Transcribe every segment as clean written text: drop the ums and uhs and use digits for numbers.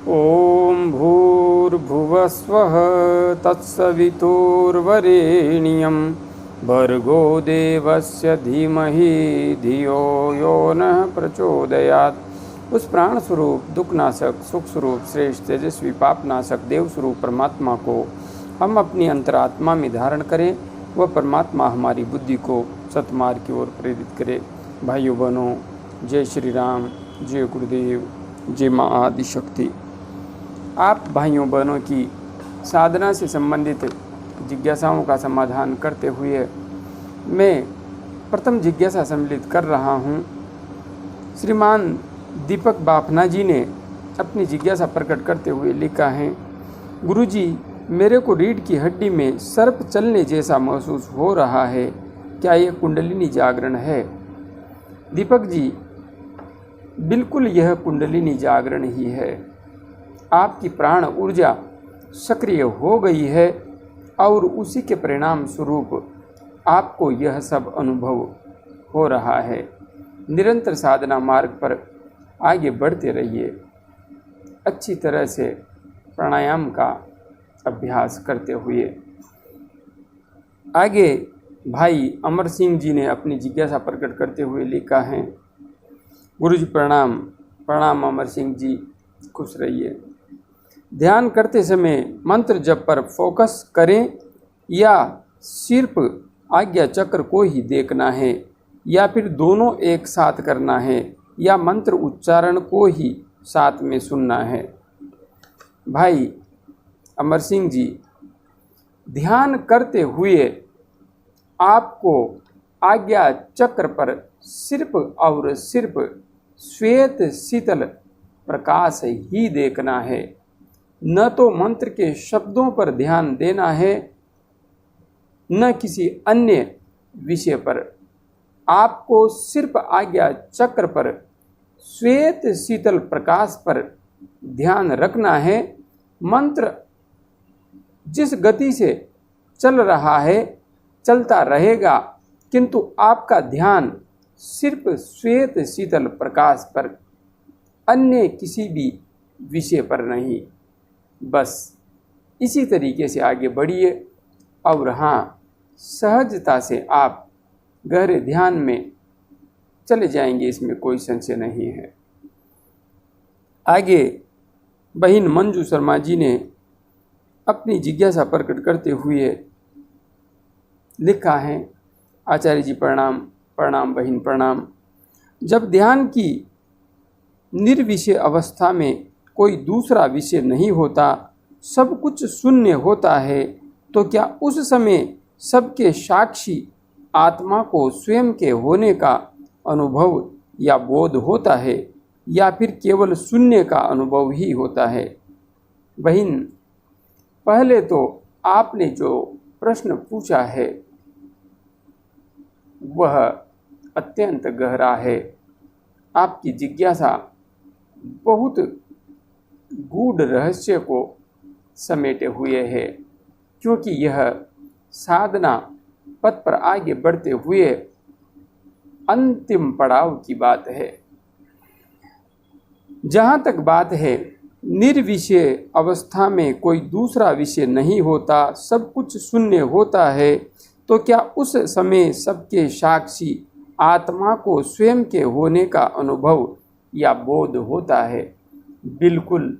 ॐ भूर्भुवस्वः तत्सवितुर्वरेण्यं भर्गो देवस्य धीमहि धियो यो नः प्रचोदयात्। उस प्राण स्वरूप दुखनाशक सुख स्वरूप श्रेष्ठ तेजस्वी पापनाशक देव स्वरूप परमात्मा को हम अपनी अंतरात्मा में धारण करें। वह परमात्मा हमारी बुद्धि को सतमार्ग की ओर प्रेरित करे। भाइयों बहनों, जय श्री राम, जय गुरुदेव, जय माँ आदिशक्ति। आप भाइयों बहनों की साधना से संबंधित जिज्ञासाओं का समाधान करते हुए मैं प्रथम जिज्ञासा सम्मिलित कर रहा हूँ। श्रीमान दीपक बाफना जी ने अपनी जिज्ञासा प्रकट करते हुए लिखा है, गुरुजी, मेरे को रीढ़ की हड्डी में सर्प चलने जैसा महसूस हो रहा है, क्या यह कुंडलिनी जागरण है? दीपक जी, बिल्कुल यह कुंडलिनी जागरण ही है। आपकी प्राण ऊर्जा सक्रिय हो गई है और उसी के परिणाम स्वरूप आपको यह सब अनुभव हो रहा है। निरंतर साधना मार्ग पर आगे बढ़ते रहिए। अच्छी तरह से प्राणायाम का अभ्यास करते हुए आगे भाई अमर सिंह जी ने अपनी जिज्ञासा प्रकट करते हुए लिखा है, गुरुजी प्रणाम। प्रणाम अमर सिंह जी, खुश रहिए। ध्यान करते समय मंत्र जप पर फोकस करें या सिर्फ आज्ञा चक्र को ही देखना है, या फिर दोनों एक साथ करना है, या मंत्र उच्चारण को ही साथ में सुनना है? भाई अमर सिंह जी, ध्यान करते हुए आपको आज्ञा चक्र पर सिर्फ और सिर्फ श्वेत शीतल प्रकाश ही देखना है, न तो मंत्र के शब्दों पर ध्यान देना है, न किसी अन्य विषय पर। आपको सिर्फ आज्ञा चक्र पर श्वेत शीतल प्रकाश पर ध्यान रखना है। मंत्र जिस गति से चल रहा है चलता रहेगा, किंतु आपका ध्यान सिर्फ श्वेत शीतल प्रकाश पर, अन्य किसी भी विषय पर नहीं। बस इसी तरीके से आगे बढ़िए और हाँ, सहजता से आप गहरे ध्यान में चले जाएंगे, इसमें कोई संशय नहीं है। आगे बहन मंजू शर्मा जी ने अपनी जिज्ञासा प्रकट करते हुए लिखा है, आचार्य जी प्रणाम। प्रणाम बहन प्रणाम। जब ध्यान की निर्विषय अवस्था में कोई दूसरा विषय नहीं होता, सब कुछ शून्य होता है, तो क्या उस समय सबके साक्षी आत्मा को स्वयं के होने का अनुभव या बोध होता है, या फिर केवल शून्य का अनुभव ही होता है? बहन, पहले तो आपने जो प्रश्न पूछा है वह अत्यंत गहरा है। आपकी जिज्ञासा बहुत गूढ़ रहस्य को समेटे हुए है, क्योंकि यह साधना पथ पर आगे बढ़ते हुए अंतिम पड़ाव की बात है। जहाँ तक बात है निर्विषय अवस्था में कोई दूसरा विषय नहीं होता, सब कुछ शून्य होता है, तो क्या उस समय सबके साक्षी आत्मा को स्वयं के होने का अनुभव या बोध होता है? बिल्कुल।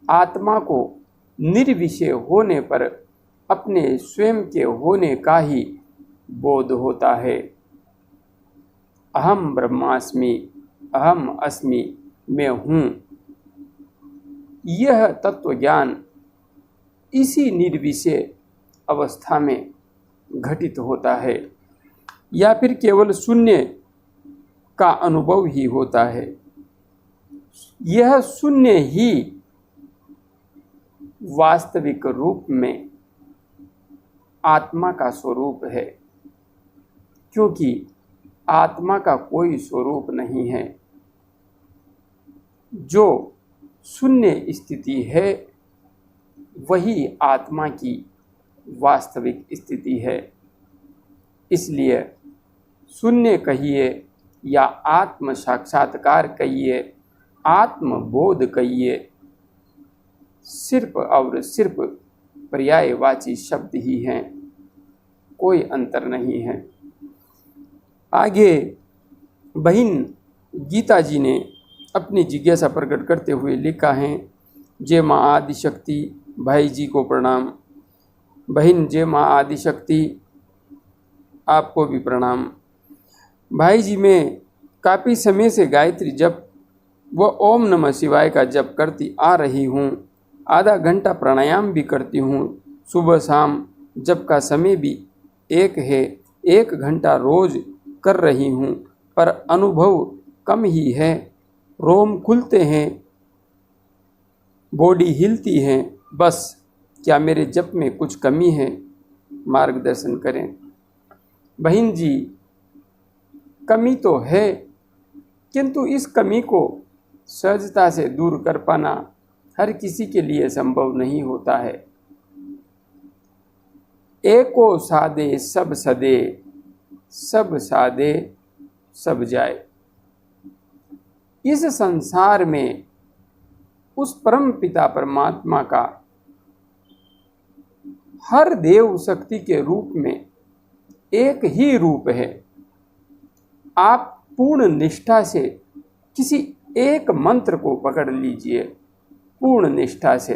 आत्मा को निर्विषय होने पर अपने स्वयं के होने का ही बोध होता है। अहम ब्रह्मास्मि, अहम अस्मि, मैं हूँ, यह तत्व ज्ञान इसी निर्विषय अवस्था में घटित होता है, या फिर केवल शून्य का अनुभव ही होता है। यह शून्य ही वास्तविक रूप में आत्मा का स्वरूप है, क्योंकि आत्मा का कोई स्वरूप नहीं है। जो शून्य स्थिति है वही आत्मा की वास्तविक स्थिति है। इसलिए शून्य कहिए या आत्म साक्षात्कार कहिए, आत्मबोध कहिए, सिर्फ और सिर्फ पर्यायवाची शब्द ही हैं, कोई अंतर नहीं है। आगे बहन गीता जी ने अपनी जिज्ञासा प्रकट करते हुए लिखा है, जय माँ आदिशक्ति, भाई जी को प्रणाम। बहन जय माँ आदिशक्ति, आपको भी प्रणाम। भाई जी, मैं काफ़ी समय से गायत्री जप व ओम नमः शिवाय का जप करती आ रही हूँ। आधा घंटा प्राणायाम भी करती हूँ। सुबह शाम जप का समय भी एक है, 1 घंटा रोज कर रही हूँ, पर अनुभव कम ही है। रोम खुलते हैं, बॉडी हिलती है, बस। क्या मेरे जप में कुछ कमी है? मार्गदर्शन करें। बहन जी, कमी तो है, किंतु इस कमी को सहजता से दूर कर पाना हर किसी के लिए संभव नहीं होता है। एको साधे सब सदे, सब साधे सब जाए। इस संसार में उस परम पिता परमात्मा का हर देव शक्ति के रूप में एक ही रूप है। आप पूर्ण निष्ठा से किसी एक मंत्र को पकड़ लीजिए, पूर्ण निष्ठा से।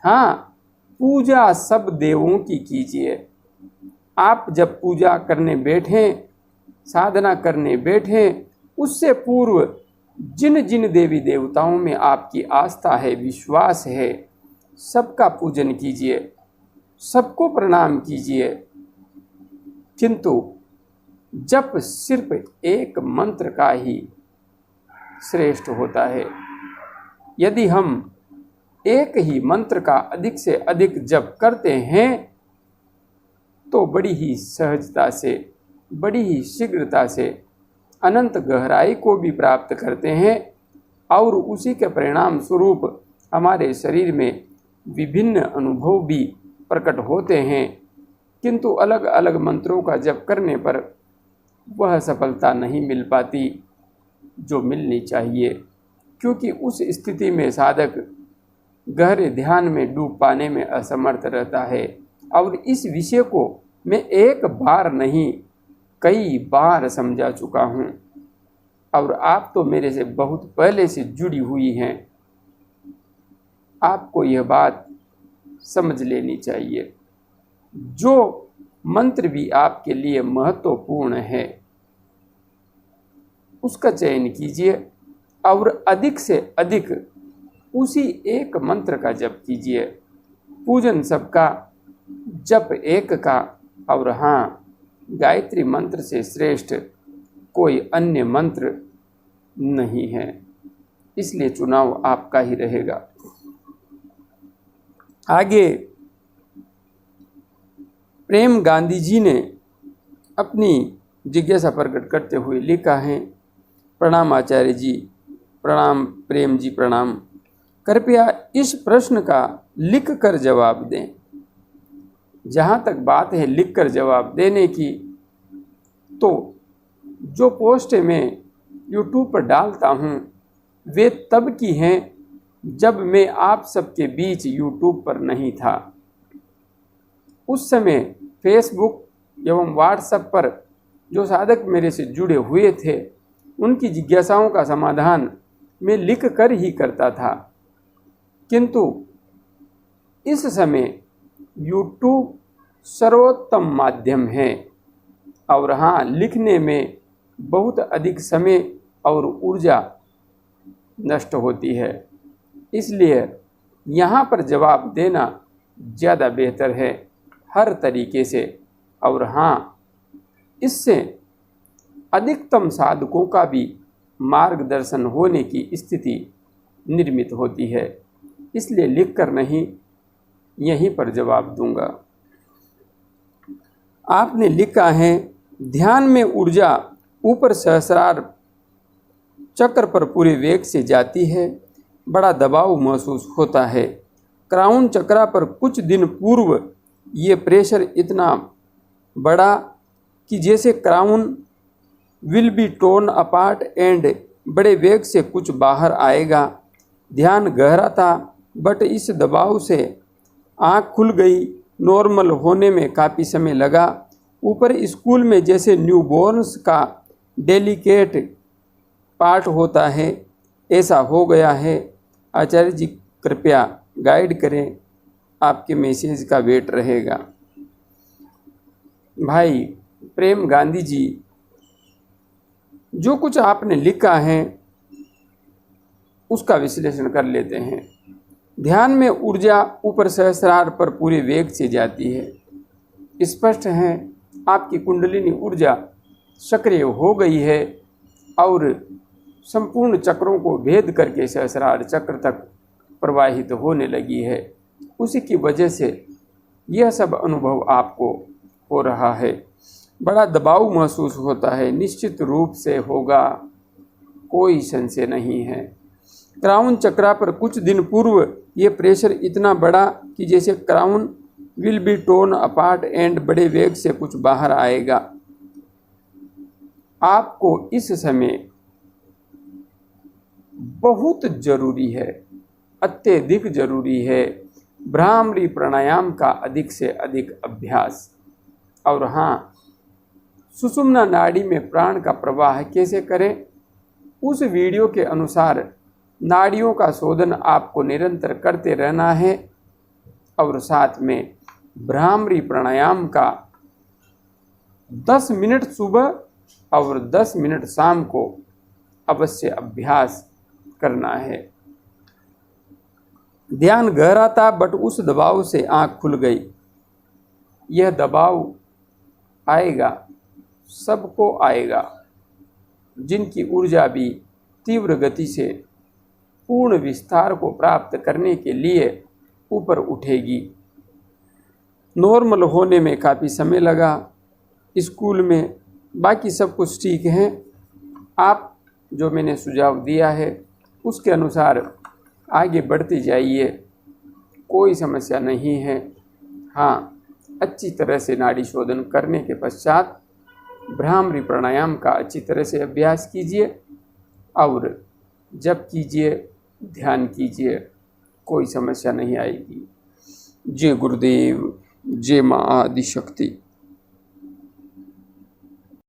हाँ, पूजा सब देवों की कीजिए। आप जब पूजा करने बैठें, साधना करने बैठें, उससे पूर्व जिन जिन देवी देवताओं में आपकी आस्था है, विश्वास है, सबका पूजन कीजिए, सबको प्रणाम कीजिए। किंतु जप सिर्फ एक मंत्र का ही श्रेष्ठ होता है। यदि हम एक ही मंत्र का अधिक से अधिक जप करते हैं तो बड़ी ही सहजता से, बड़ी ही शीघ्रता से अनंत गहराई को भी प्राप्त करते हैं और उसी के परिणाम स्वरूप हमारे शरीर में विभिन्न अनुभव भी प्रकट होते हैं। किंतु अलग अलग मंत्रों का जप करने पर वह सफलता नहीं मिल पाती जो मिलनी चाहिए, क्योंकि उस स्थिति में साधक गहरे ध्यान में डूब पाने में असमर्थ रहता है। और इस विषय को मैं एक बार नहीं, कई बार समझा चुका हूँ, और आप तो मेरे से बहुत पहले से जुड़ी हुई हैं। आपको यह बात समझ लेनी चाहिए। जो मंत्र भी आपके लिए महत्वपूर्ण है उसका चयन कीजिए और अधिक से अधिक उसी एक मंत्र का जप कीजिए। पूजन सबका, जप एक का, और हाँ, गायत्री मंत्र से श्रेष्ठ कोई अन्य मंत्र नहीं है, इसलिए चुनाव आपका ही रहेगा। आगे प्रेम गांधी जी ने अपनी जिज्ञासा प्रकट करते हुए लिखा है, प्रणाम आचार्य जी, प्रणाम प्रेम जी, प्रणाम। कृपया इस प्रश्न का लिख कर जवाब दें। जहाँ तक बात है लिख कर जवाब देने की, तो जो पोस्ट मैं YouTube पर डालता हूँ वे तब की हैं जब मैं आप सबके बीच YouTube पर नहीं था। उस समय फेसबुक एवं व्हाट्सएप पर जो साधक मेरे से जुड़े हुए थे उनकी जिज्ञासाओं का समाधान मैं लिख कर ही करता था। किंतु इस समय YouTube सर्वोत्तम माध्यम है, और हाँ, लिखने में बहुत अधिक समय और ऊर्जा नष्ट होती है, इसलिए यहाँ पर जवाब देना ज़्यादा बेहतर है हर तरीके से। और हाँ, इससे अधिकतम साधकों का भी मार्गदर्शन होने की स्थिति निर्मित होती है, इसलिए लिखकर नहीं, यहीं पर जवाब दूंगा। आपने लिखा है, ध्यान में ऊर्जा ऊपर सहस्रार चक्र पर पूरे वेग से जाती है, बड़ा दबाव महसूस होता है। क्राउन चक्र पर कुछ दिन पूर्व ये प्रेशर इतना बड़ा कि जैसे crown will be torn apart and बड़े वेग से कुछ बाहर आएगा। ध्यान गहरा था, बट इस दबाव से आँख खुल गई। नॉर्मल होने में काफ़ी समय लगा। ऊपर स्कूल में जैसे न्यूबॉर्न्स का डेलिकेट पार्ट होता है, ऐसा हो गया है। आचार्य जी कृपया गाइड करें, आपके मैसेज का वेट रहेगा। भाई प्रेम गांधी जी, जो कुछ आपने लिखा है उसका विश्लेषण कर लेते हैं। ध्यान में ऊर्जा ऊपर सहस्रार पर पूरे वेग से जाती है। स्पष्ट है आपकी कुंडलिनी ऊर्जा सक्रिय हो गई है और संपूर्ण चक्रों को भेद करके सहस्रार चक्र तक प्रवाहित होने लगी है। उसी की वजह से यह सब अनुभव आपको हो रहा है। बड़ा दबाव महसूस होता है, निश्चित रूप से होगा, कोई संशय नहीं है। क्राउन चक्रा पर कुछ दिन पूर्व ये प्रेशर इतना बड़ा कि जैसे crown will be torn apart and बड़े वेग से कुछ बाहर आएगा। आपको इस समय बहुत जरूरी है, अत्यधिक जरूरी है भ्रामरी प्राणायाम का अधिक से अधिक अभ्यास। और हाँ, सुषुम्ना नाड़ी में प्राण का प्रवाह कैसे करें, उस वीडियो के अनुसार नाड़ियों का शोधन आपको निरंतर करते रहना है। और साथ में भ्रामरी प्राणायाम का 10 मिनट सुबह और 10 मिनट शाम को अवश्य अभ्यास करना है। ध्यान गहरा था, बट उस दबाव से आँख खुल गई। यह दबाव आएगा, सबको आएगा, जिनकी ऊर्जा भी तीव्र गति से पूर्ण विस्तार को प्राप्त करने के लिए ऊपर उठेगी। नॉर्मल होने में काफ़ी समय लगा स्कूल में, बाकी सब कुछ ठीक है। आप जो मैंने सुझाव दिया है उसके अनुसार आगे बढ़ते जाइए, कोई समस्या नहीं है। हाँ, अच्छी तरह से नाड़ी शोधन करने के पश्चात भ्रामरी प्राणायाम का अच्छी तरह से अभ्यास कीजिए और जब कीजिए ध्यान कीजिए, कोई समस्या नहीं आएगी। जय गुरुदेव, जय माँ आदिशक्ति।